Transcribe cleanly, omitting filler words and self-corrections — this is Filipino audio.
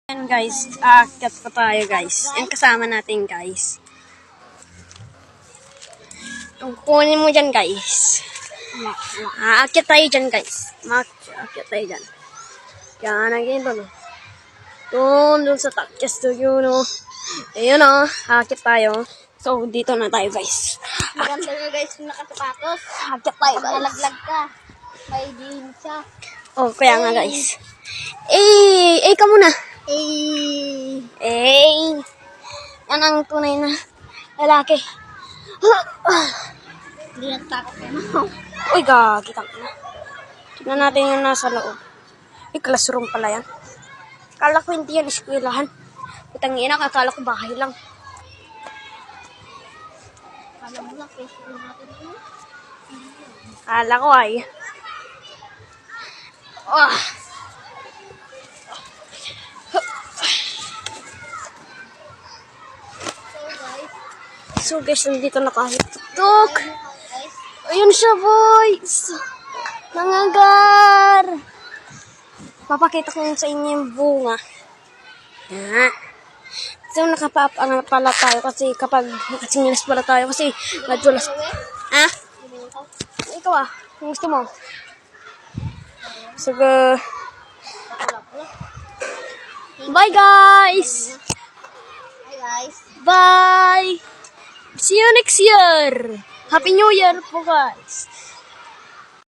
Ayan guys, aakyat pa tayo guys. Yung kasama natin guys. Kukunin mo dyan guys. Aakyat tayo dyan guys. Aakyat tayo dyan. Yan, again doon. Doon sa Takyas to yun o. Ayun o, aakyat tayo. So, dito na tayo guys. Maganda nga guys yung nakasapatos. Aakyat tayo guys. Nalaglag ka. May din siya. Oh, kaya nga guys. Ka muna. Yan ang tunay na lalaki. Hindi nagtakot ka na. Uy, gagitang na. Tignan natin yung nasa loob. Classroom pala yan. Akala ko hindi yan eskwelahan. Putang ina, akala ko bahay lang. Kala mo lang, Facebook natin yun. Akala ko ay. So guys, nandito na kahit tutok. Guys, Ayun siya boys. Nangagar. Papakita ko yun sa inyo yung bunga. Yan. So nakapapang pala tayo kasi kapag nakasingilas pala tayo kasi nadulas. Ha? Ikaw kung gusto mo. So bye guys. hi guys. Bye. See you next year. Happy New Year po guys.